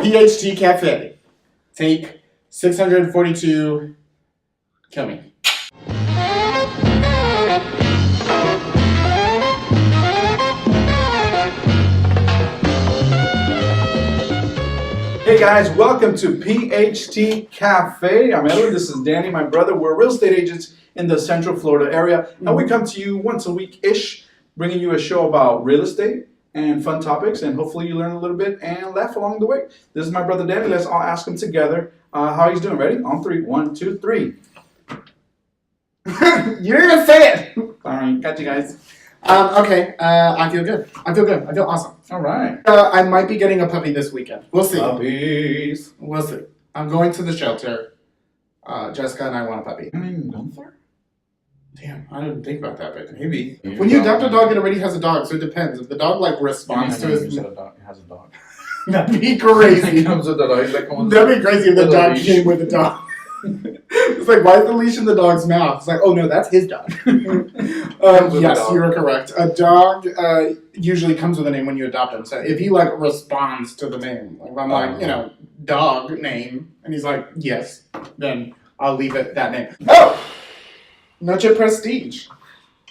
PHT Café. Take 642. Kill me. Hey guys, welcome to PHT Café. I'm Edward, this is Danny, my brother. We're real estate agents in the Central Florida area, and we come to you once a week-ish, bringing you a show about real estate and fun topics, and hopefully you learn a little bit and laugh along the way. This is my brother Danny. Let's all ask him together how he's doing. Ready? On three. 1, 2, 3. You didn't even say it. All right, got you guys. Okay. I feel good. I feel awesome. All right. I might be getting a puppy this weekend. We'll see. Puppies. We'll see. I'm going to the shelter. Jessica and I want a puppy. I mean, don't there? Damn, I didn't think about that, but Maybe. when you adopt a dog, it already has a dog, so it depends. If the dog responds to his, It has a dog. that'd be crazy. It comes with a dog. That'd be crazy if the with a dog leash. came with a dog. It's like, why is the leash in the dog's mouth? It's like, oh no, that's his dog. with Yes, a dog. you are correct. A dog usually comes with a name when you adopt him. So if he responds to the name, like if I'm dog name, and he's like, yes, then I'll leave it that name. Oh, Noche Prestige.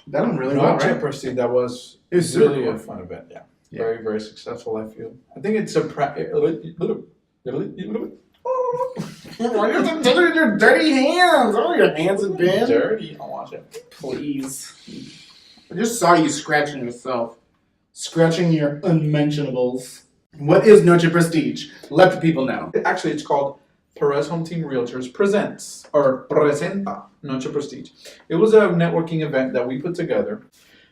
That went really well, right? Prestige, that was It was super really cool. a fun event. Yeah. Very, very successful, I feel. I think it's a Why are you touching your dirty hands? Oh, your hands have been dirty. I'll watch it. Please. I just saw you scratching yourself. Scratching your unmentionables. What is Noche Prestige? Let the people know. Actually, it's called Perez Home Team Realtors Presents, or Presenta Noche Prestige. It was a networking event that we put together.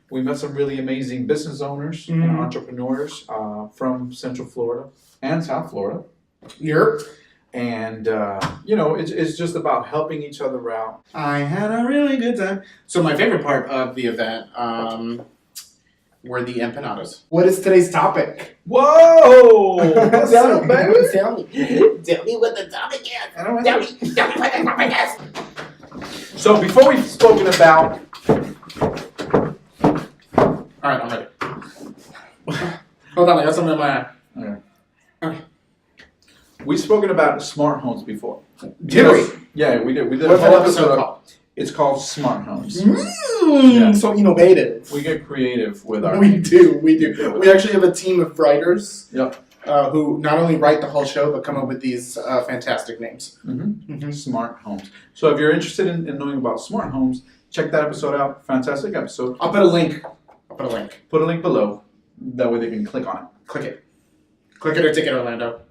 We met some really amazing business owners and entrepreneurs from Central Florida and South Florida. Yep. And, it's just about helping each other out. I had a really good time. So my favorite part of the event were the empanadas. What is today's topic? Whoa! What's up, baby? Tell me what the topic is. Tell me what the topic is. So before we've spoken about... All right, I'm ready. Hold on, I got something in my eye. Okay. We've spoken about smart homes before. Did we? Yeah, we did. We did What's a that whole episode called? It's called Smart Homes. Yeah. So innovative. We get creative with our... We do. We actually have a team of writers Yep. who not only write the whole show, but come up with these fantastic names. Smart Homes. So if you're interested in knowing about smart homes, check that episode out. Fantastic episode. I'll put a link. Put a link below. That way they can click on it. Click it. Click it or ticket, Orlando.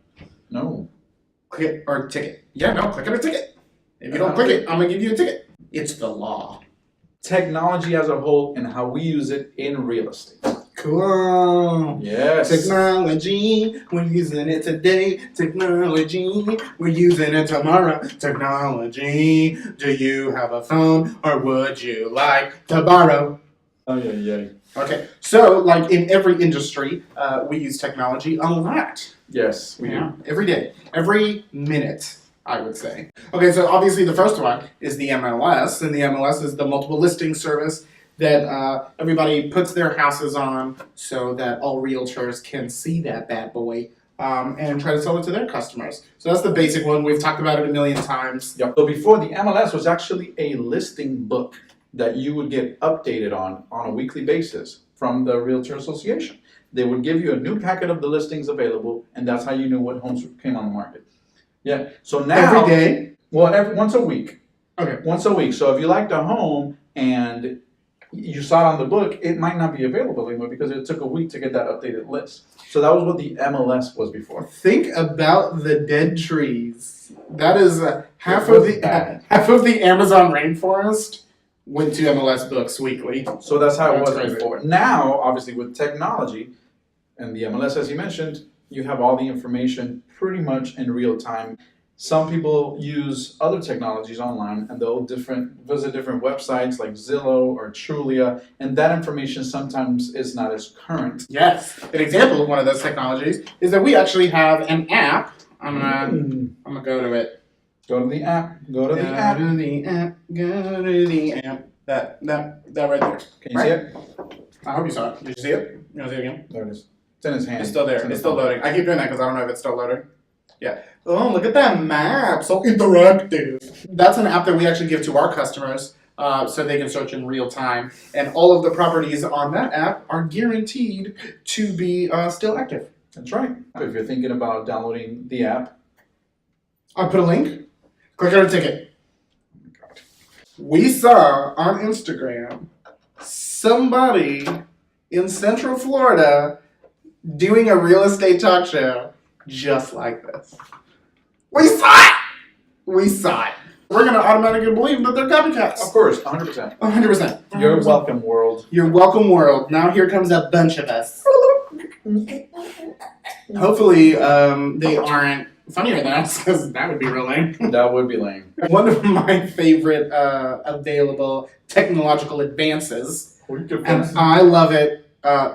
No. Click it or ticket. Yeah, no, click it or ticket. If you don't click it, I'm going to give you a ticket. It's the law. Technology as a whole and how we use it in real estate. Cool. Yes. Technology, we're using it today. Technology, we're using it tomorrow. Technology, do you have a phone or would you like to borrow? Oh, yeah. Okay, so in every industry, we use technology a lot. Yes, we do. Every day, every minute, I would say. Okay, so obviously the first one is the MLS, and the MLS is the multiple listing service that everybody puts their houses on so that all realtors can see that bad boy and try to sell it to their customers. So that's the basic one. We've talked about it a million times. Yep. So before, the MLS was actually a listing book that you would get updated on a weekly basis from the Realtor Association. They would give you a new packet of the listings available, and that's how you knew what homes came on the market. Yeah. So now... Every day? Well, once a week. Okay. Once a week. So if you liked a home and you saw it on the book, it might not be available anymore because it took a week to get that updated list. So that was what the MLS was before. Think about the dead trees. That is half of the Amazon rainforest went to MLS books weekly. So that's how it was crazy. before. Now, obviously, with technology and the MLS, as you mentioned, you have all the information pretty much in real time. Some people use other technologies online and they'll visit different websites like Zillow or Trulia, and that information sometimes is not as current. Yes. An example of one of those technologies is that we actually have an app. I'm gonna go to it. Go to the app. Go to the app. Go to the app. Go to the app. That right there. Can you see it? I hope you saw it. Did you see it? You want to see it again? There it is. It's in his hand. It's still there. It's still loading. I keep doing that because I don't know if it's still loading. Oh, look at that map, so interactive. That's an app that we actually give to our customers so they can search in real time. And all of the properties on that app are guaranteed to be still active. That's right. If you're thinking about downloading the app, I'll put a link. Click on a ticket. We saw on Instagram somebody in Central Florida doing a real estate talk show just like this. We saw it! We saw it. We're going to automatically believe that they're copycats. of course, 100%. 100%. You're 100%. welcome, world. You're welcome, world. Now here comes a bunch of us. Hopefully, they aren't funnier than us, because that would be real lame. That would be lame. One of my favorite available technological advances, and I love it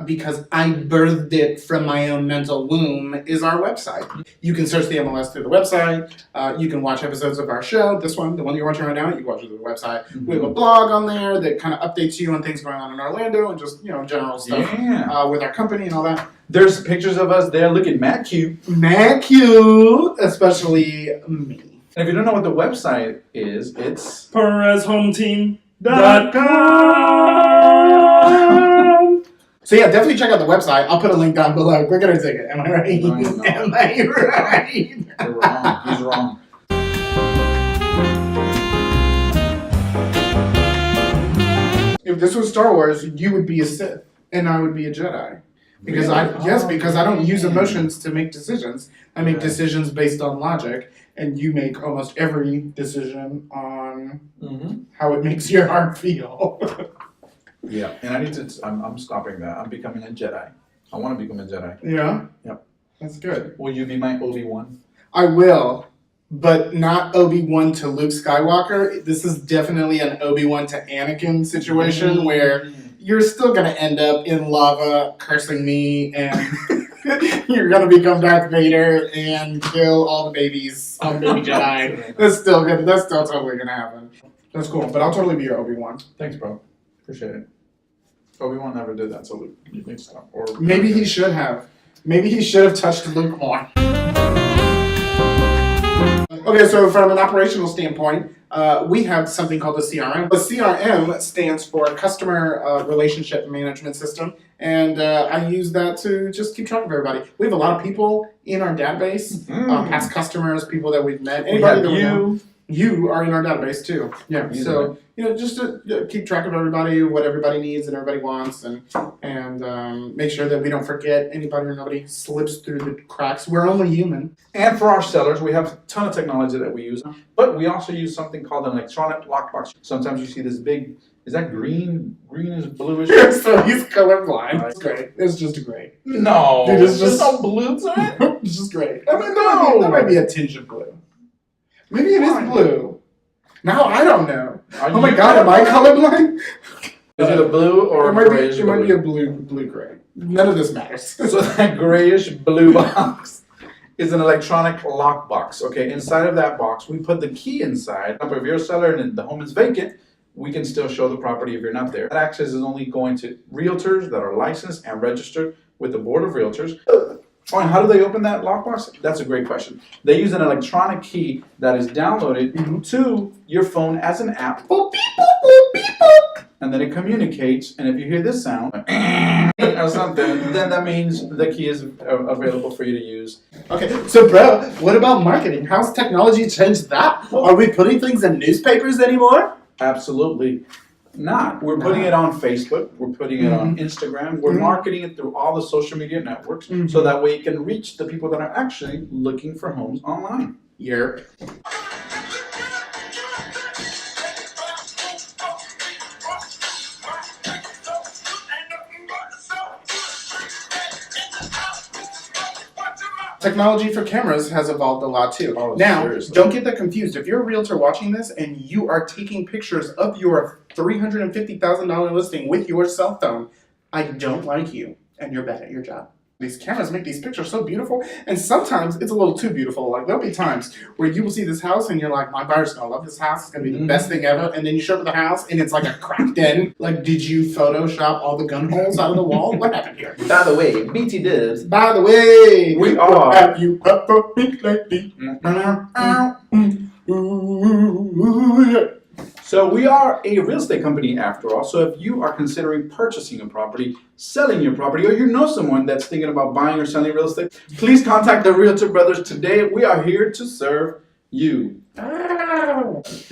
because I birthed it from my own mental womb, is our website. You can search the MLS through the website. You can watch episodes of our show. This one, the one you're watching right now, you can watch it through the website. Mm-hmm. We have a blog on there that kind of updates you on things going on in Orlando and just, general stuff with our company and all that. There's pictures of us there looking mad cute. Mad cute, especially me. And if you don't know what the website is, it's PerezHomeTeam.com. So yeah, definitely check out the website. I'll put a link down below. Click on a ticket. Am I right? No, you're not. Am I right? You're wrong. He's wrong. If this was Star Wars, you would be a Sith and I would be a Jedi. Because because I don't use emotions to make decisions. I make decisions based on logic, and you make almost every decision on how it makes your heart feel. Yeah, and I need to. I'm stopping that. I'm becoming a Jedi. I want to become a Jedi. Yeah? Yep. That's good. Will you be my Obi-Wan? I will, but not Obi-Wan to Luke Skywalker. This is definitely an Obi-Wan to Anakin situation where you're still going to end up in lava cursing me, and you're going to become Darth Vader and kill all the babies on Baby Jedi. That's still good. That's still totally going to happen. That's cool, but I'll totally be your Obi-Wan. Thanks, bro. Appreciate it. Obi-Wan never did that, so you need to stop. Or Maybe he should have. Maybe he should have touched Luke more. Okay, so from an operational standpoint, we have something called a CRM. The CRM stands for Customer Relationship Management System, and I use that to just keep track of everybody. We have a lot of people in our database, past customers, people that we've met. Anybody that we know. You are in our database too. Yeah. So just to keep track of everybody, what everybody needs and everybody wants, and make sure that we don't forget anybody or nobody slips through the cracks. We're only human. And for our sellers, we have a ton of technology that we use, but we also use something called an electronic lockbox. Sometimes you see this big. Is that green? Green is bluish. So he's colorblind. It's great. It's just great. No. Dude, it's just no blue to it. It's just great. I mean, no. That might be a tinge of blue. Maybe it is blue. Now I don't know. Oh my god, am I colorblind? Is it a blue or it might grayish? It might be a blue-gray. None of this matters. So that grayish blue box is an electronic lock box. Okay, inside of that box, we put the key inside. If you're a seller and the home is vacant, we can still show the property if you're not there. That access is only going to realtors that are licensed and registered with the Board of Realtors. Oh, and how do they open that lockbox? That's a great question. They use an electronic key that is downloaded to your phone as an app. Boop, beep, boop, boop, beep, boop. And then it communicates, and if you hear this sound, or something, then that means the key is available for you to use. Okay, so bro, what about marketing? How's technology changed that? Are we putting things in newspapers anymore? Absolutely not. We're putting it on Facebook. We're putting it on Instagram. We're marketing it through all the social media networks so that way you can reach the people that are actually looking for homes online. Yep. Technology for cameras has evolved a lot too. Oh, now, seriously. Don't get that confused. If you're a realtor watching this and you are taking pictures of your $350,000 listing with your cell phone, I don't like you and you're bad at your job. These cameras make these pictures so beautiful, and sometimes it's a little too beautiful. Like, there'll be times where you will see this house and you're like, my buyer's gonna love this house, it's gonna be the best thing ever, and then you show up at the house and it's like a crack den. Like, did you Photoshop all the gun holes out of the wall? What happened here? By the way, BT Dibs. By the way, We what are. have you ever been lately? So we are a real estate company after all. So if you are considering purchasing a property, selling your property, or you know someone that's thinking about buying or selling real estate, please contact the Realtor Brothers today. We are here to serve you. Guys,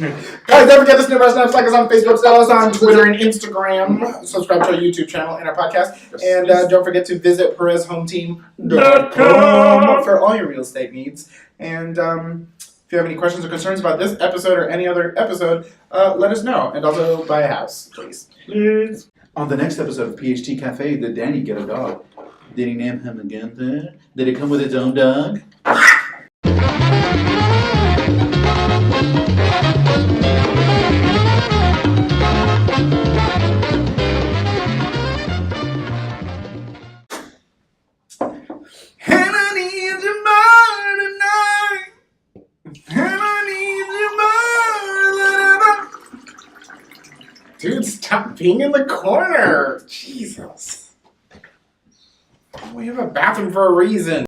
don't forget this new restaurant. Like us on Facebook, follow us on Twitter and Instagram. Subscribe to our YouTube channel and our podcast. And don't forget to visit PerezHomeTeam.com for all your real estate needs. And if you have any questions or concerns about this episode or any other episode, let us know. And also buy a house, please. Please. On the next episode of PHT Café, did Danny get a dog? Did he name him again there? Did it come with its own dog? Dude, stop being in the corner. Jesus. We have a bathroom for a reason.